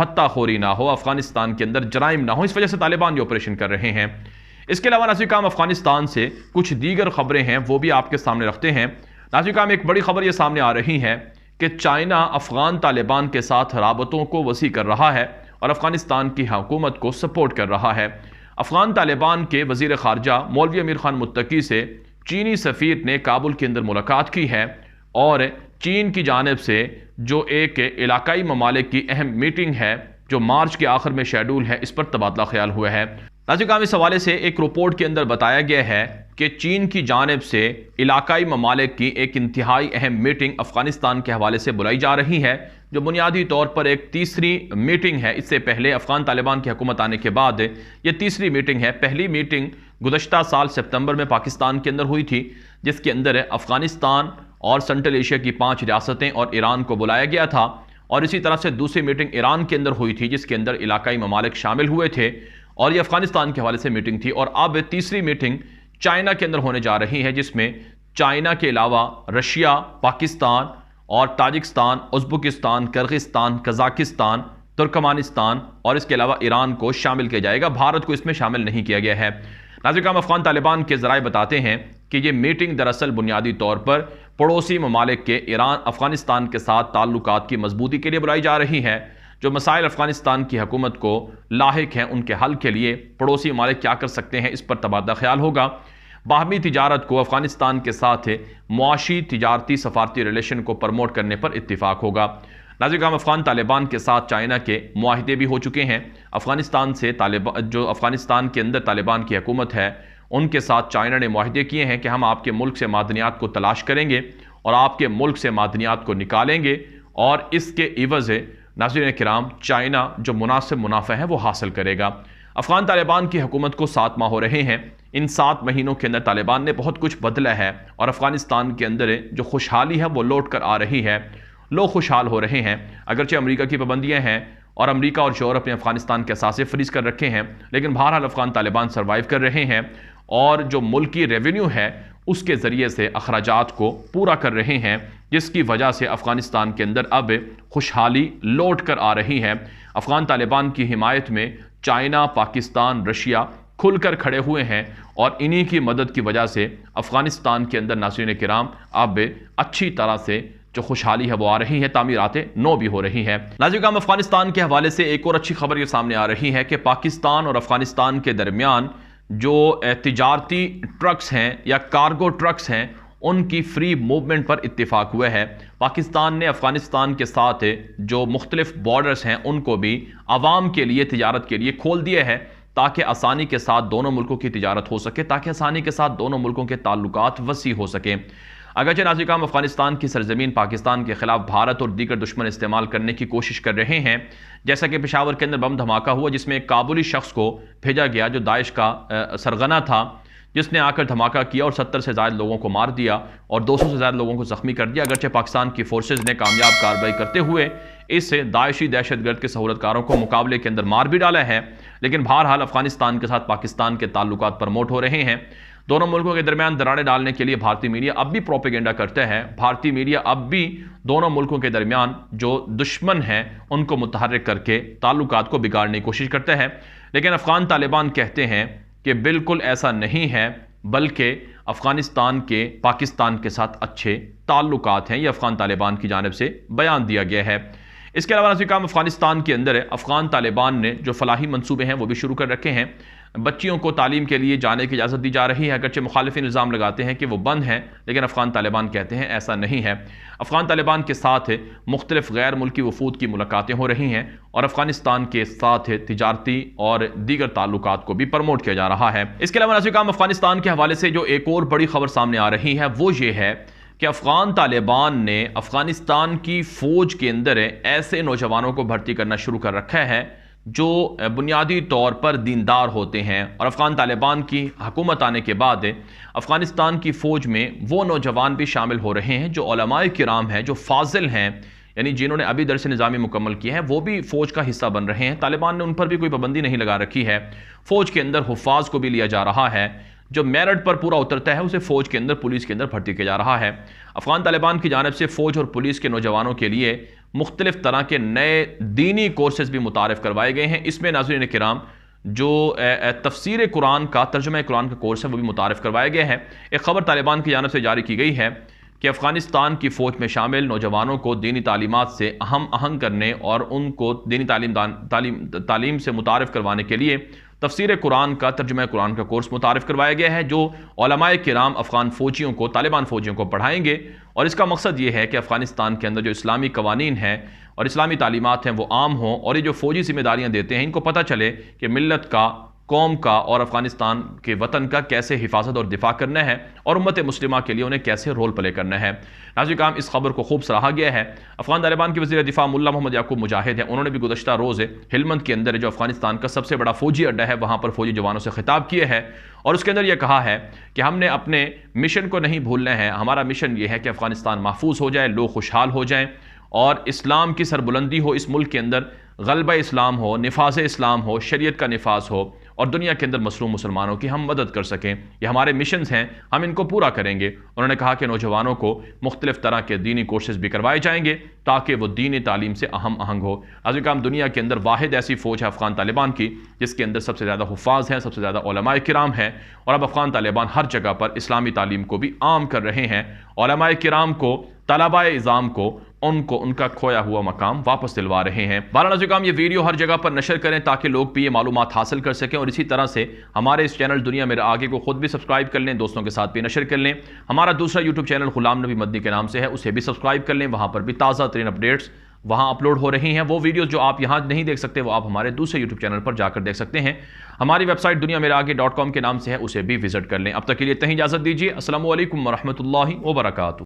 پھتہ خوری نہ ہو، افغانستان کے اندر جرائم نہ ہو، اس وجہ سے طالبان یہ آپریشن کر رہے ہیں۔ اس کے علاوہ ناظرین کرام افغانستان سے کچھ دیگر خبریں ہیں وہ بھی آپ کے سامنے رکھتے ہیں۔ ناظرین کرام ایک بڑی خبر یہ سامنے آ رہی ہے کہ چائنا افغان طالبان کے ساتھ رابطوں کو وسیع کر رہا ہے اور افغانستان کی حکومت کو سپورٹ کر رہا ہے۔ افغان طالبان کے وزیر خارجہ مولوی امیر خان متقی سے چینی سفیر نے کابل کے اندر ملاقات کی ہے اور چین کی جانب سے جو ایک علاقائی ممالک کی اہم میٹنگ ہے جو مارچ کے آخر میں شیڈول ہے، اس پر تبادلہ خیال ہوا ہے۔ ناظرین کرام اس حوالے سے ایک رپورٹ کے اندر بتایا گیا ہے کہ چین کی جانب سے علاقائی ممالک کی ایک انتہائی اہم میٹنگ افغانستان کے حوالے سے بلائی جا رہی ہے، جو بنیادی طور پر ایک تیسری میٹنگ ہے۔ اس سے پہلے افغان طالبان کی حکومت آنے کے بعد یہ تیسری میٹنگ ہے۔ پہلی میٹنگ گزشتہ سال سپتمبر میں پاکستان کے اندر ہوئی تھی، جس کے اندر افغانستان اور سنٹرل ایشیا کی 5 ریاستیں اور ایران کو بلایا گیا تھا، اور اسی طرح سے دوسری میٹنگ ایران کے اندر ہوئی تھی جس کے اندر علاقائی ممالک شامل ہوئے تھے، اور یہ افغانستان کے حوالے سے میٹنگ تھی۔ اور اب تیسری میٹنگ چائنا کے اندر ہونے جا رہی ہے، جس میں چائنا کے علاوہ رشیا، پاکستان اور Tajikistan, Uzbekistan, Kyrgyzstan, Kazakhstan, Turkmenistan اور اس کے علاوہ ایران کو شامل کیا جائے گا۔ بھارت کو اس میں شامل نہیں کیا گیا ہے۔ ناظرین کرام افغان طالبان کے ذرائع بتاتے ہیں کہ یہ میٹنگ دراصل بنیادی طور پر پڑوسی ممالک کے ایران افغانستان کے ساتھ تعلقات کی مضبوطی کے لیے بلائی جا رہی ہے۔ جو مسائل افغانستان کی حکومت کو لاحق ہیں ان کے حل کے لیے پڑوسی ممالک کیا کر سکتے ہیں، اس پر تبادلہ خیال ہوگا۔ باہمی تجارت کو افغانستان کے ساتھ معاشی، تجارتی، سفارتی ریلیشن کو پروموٹ کرنے پر اتفاق ہوگا۔ ناظرین کرام افغان طالبان کے ساتھ چائنا کے معاہدے بھی ہو چکے ہیں۔ افغانستان سے جو افغانستان کے اندر طالبان کی حکومت ہے ان کے ساتھ چائنا نے معاہدے کیے ہیں کہ ہم آپ کے ملک سے معدنیات کو تلاش کریں گے اور آپ کے ملک سے معدنیات کو نکالیں گے، اور اس کے عوض ناظرین کرام چائنا جو مناسب منافع ہے وہ حاصل کرے گا۔ افغان طالبان کی حکومت کو 7 ماہ ہو رہے ہیں۔ ان 7 مہینوں کے اندر طالبان نے بہت کچھ بدلا ہے اور افغانستان کے اندر جو خوشحالی ہے وہ لوٹ کر آ رہی ہے، لوگ خوشحال ہو رہے ہیں۔ اگرچہ امریکہ کی پابندیاں ہیں اور امریکہ اور یورپ نے افغانستان کے اثاثے فریز کر رکھے ہیں، لیکن بہرحال افغان طالبان سروائیو کر رہے ہیں اور جو ملکی ریونیو ہے اس کے ذریعے سے اخراجات کو پورا کر رہے ہیں، جس کی وجہ سے افغانستان کے اندر اب خوشحالی لوٹ کر آ رہی ہے۔ افغان طالبان کی حمایت میں چائنا، پاکستان، رشیا کھل کر کھڑے ہوئے ہیں اور انہی کی مدد کی وجہ سے افغانستان کے اندر ناظرین کرام اب اچھی طرح سے جو خوشحالی ہے وہ آ رہی ہے، تعمیرات نو بھی ہو رہی ہے۔ ناظرین کرام افغانستان کے حوالے سے ایک اور اچھی خبر یہ سامنے آ رہی ہے کہ پاکستان اور افغانستان کے درمیان جو تجارتی ٹرکس ہیں یا کارگو ٹرکس ہیں ان کی فری موومنٹ پر اتفاق ہوا ہے۔ پاکستان نے افغانستان کے ساتھ جو مختلف بارڈرز ہیں ان کو بھی عوام کے لیے تجارت کے لیے کھول دیا ہے تاکہ آسانی کے ساتھ دونوں ملکوں کی تجارت ہو سکے، تاکہ آسانی کے ساتھ دونوں ملکوں کے تعلقات وسیع ہو سکیں۔ اگرچہ ناظرین کرام افغانستان کی سرزمین پاکستان کے خلاف بھارت اور دیگر دشمن استعمال کرنے کی کوشش کر رہے ہیں، جیسا کہ پشاور کے اندر بم دھماکہ ہوا جس میں ایک کابلی شخص کو بھیجا گیا جو داعش کا سرغنہ تھا، جس نے آ کر دھماکہ کیا اور 70 سے زائد لوگوں کو مار دیا اور 200 سے زائد لوگوں کو زخمی کر دیا۔ اگرچہ پاکستان کی فورسز نے کامیاب کارروائی کرتے ہوئے اس داعشی دہشت گرد کے سہولتکاروں کو مقابلے کے اندر مار بھی ڈالا ہے، لیکن بہرحال افغانستان کے ساتھ پاکستان کے تعلقات پرموٹ ہو رہے ہیں۔ دونوں ملکوں کے درمیان دراڑیں ڈالنے کے لیے بھارتی میڈیا اب بھی پروپیگنڈا کرتا ہے۔ بھارتی میڈیا اب بھی دونوں ملکوں کے درمیان جو دشمن ہیں ان کو متحرک کر کے تعلقات کو بگاڑنے کی کوشش کرتا ہے، لیکن افغان طالبان کہتے ہیں کہ بالکل ایسا نہیں ہے، بلکہ افغانستان کے پاکستان کے ساتھ اچھے تعلقات ہیں۔ یہ افغان طالبان کی جانب سے بیان دیا گیا ہے۔ اس کے علاوہ ناظرین کرام افغانستان کے اندر افغان طالبان نے جو فلاحی منصوبے ہیں وہ بھی شروع کر رکھے ہیں۔ بچیوں کو تعلیم کے لیے جانے کی اجازت دی جا رہی ہے، اگرچہ مخالفین الزام لگاتے ہیں کہ وہ بند ہیں، لیکن افغان طالبان کہتے ہیں ایسا نہیں ہے۔ افغان طالبان کے ساتھ مختلف غیر ملکی وفود کی ملاقاتیں ہو رہی ہیں اور افغانستان کے ساتھ تجارتی اور دیگر تعلقات کو بھی پروموٹ کیا جا رہا ہے۔ اس کے علاوہ ناظرین کرام افغانستان کے حوالے سے جو ایک اور بڑی خبر سامنے آ رہی ہے وہ یہ ہے کہ افغان طالبان نے افغانستان کی فوج کے اندر ایسے نوجوانوں کو بھرتی کرنا شروع کر رکھا ہے جو بنیادی طور پر دیندار ہوتے ہیں، اور افغان طالبان کی حکومت آنے کے بعد افغانستان کی فوج میں وہ نوجوان بھی شامل ہو رہے ہیں جو علماء کرام ہیں، جو فاضل ہیں، یعنی جنہوں نے ابھی درس نظامی مکمل کیا ہے وہ بھی فوج کا حصہ بن رہے ہیں۔ طالبان نے ان پر بھی کوئی پابندی نہیں لگا رکھی ہے۔ فوج کے اندر حفاظ کو بھی لیا جا رہا ہے، جو میرٹ پر پورا اترتا ہے اسے فوج کے اندر، پولیس کے اندر بھرتی کیا جا رہا ہے۔ افغان طالبان کی جانب سے فوج اور پولیس کے نوجوانوں کے لیے مختلف طرح کے نئے دینی کورسز بھی متعارف کروائے گئے ہیں۔ اس میں ناظرین کرام جو تفسیر قرآن کا ترجمہ قرآن کا کورس ہے وہ بھی متعارف کروایا گیا ہے۔ ایک خبر طالبان کی جانب سے جاری کی گئی ہے کہ افغانستان کی فوج میں شامل نوجوانوں کو دینی تعلیمات سے ہم آہنگ کرنے اور ان کو دینی تعلیم سے متعارف کروانے کے لیے تفسیر قرآن کا ترجمہ قرآن کا کورس متعارف کروایا گیا ہے، جو علماء کرام افغان فوجیوں کو طالبان فوجیوں کو پڑھائیں گے، اور اس کا مقصد یہ ہے کہ افغانستان کے اندر جو اسلامی قوانین ہیں اور اسلامی تعلیمات ہیں وہ عام ہوں، اور یہ جو فوجی ذمہ داریاں دیتے ہیں ان کو پتہ چلے کہ ملت کا، قوم کا اور افغانستان کے وطن کا کیسے حفاظت اور دفاع کرنا ہے، اور امت مسلمہ کے لیے انہیں کیسے رول پلے کرنا ہے۔ ناظرین کرام، اس خبر کو خوب سراہا گیا ہے۔ افغان طالبان کے وزیر دفاع ملا محمد یعقوب مجاہد ہیں، انہوں نے بھی گزشتہ روز ہلمند کے اندر جو افغانستان کا سب سے بڑا فوجی اڈہ ہے وہاں پر فوجی جوانوں سے خطاب کیا ہے، اور اس کے اندر یہ کہا ہے کہ ہم نے اپنے مشن کو نہیں بھولنا ہے۔ ہمارا مشن یہ ہے کہ افغانستان محفوظ ہو جائے، لوگ خوشحال ہو جائیں، اور اسلام کی سربلندی ہو، اس ملک کے اندر غلبہ اسلام ہو، نفاذ اسلام ہو، شریعت کا نفاذ ہو، اور دنیا کے اندر مظلوم مسلمانوں کی ہم مدد کر سکیں۔ یہ ہمارے مشنز ہیں، ہم ان کو پورا کریں گے۔ انہوں نے کہا کہ نوجوانوں کو مختلف طرح کے دینی کورسز بھی کروائے جائیں گے تاکہ وہ دینی تعلیم سے اہم آہنگ ہو۔ ناظرین کرام، دنیا کے اندر واحد ایسی فوج ہے افغان طالبان کی جس کے اندر سب سے زیادہ حفاظ ہیں، سب سے زیادہ علماء کرام ہیں، اور اب افغان طالبان ہر جگہ پر اسلامی تعلیم کو بھی عام کر رہے ہیں، علماء کرام کو، طلباء اعظام کو ان کا کھویا ہوا مقام واپس دلوا رہے ہیں۔ بہرحال ناظرین کرام، یہ ویڈیو ہر جگہ پر نشر کریں تاکہ لوگ بھی یہ معلومات حاصل کر سکیں، اور اسی طرح سے ہمارے اس چینل دنیا میرے آگے کو خود بھی سبسکرائب کر لیں، دوستوں کے ساتھ بھی نشر کر لیں۔ ہمارا دوسرا یوٹیوب چینل غلام نبی مدنی کے نام سے ہے، اسے بھی سبسکرائب کر لیں، وہاں پر بھی تازہ ترین اپڈیٹس وہاں اپلوڈ ہو رہی ہیں۔ وہ ویڈیوز جو آپ یہاں نہیں دیکھ سکتے وہ آپ ہمارے دوسرے یوٹیوب چینل پر جا کر دیکھ سکتے ہیں۔ ہماری ویب سائٹ دنیا میرے آگے .com کے نام سے ہے، اسے بھی وزٹ کر لیں۔ اب تک کے لیے اتنی اجازت دیجیے۔ السلام علیکم ورحمۃ اللہ وبرکاتہ۔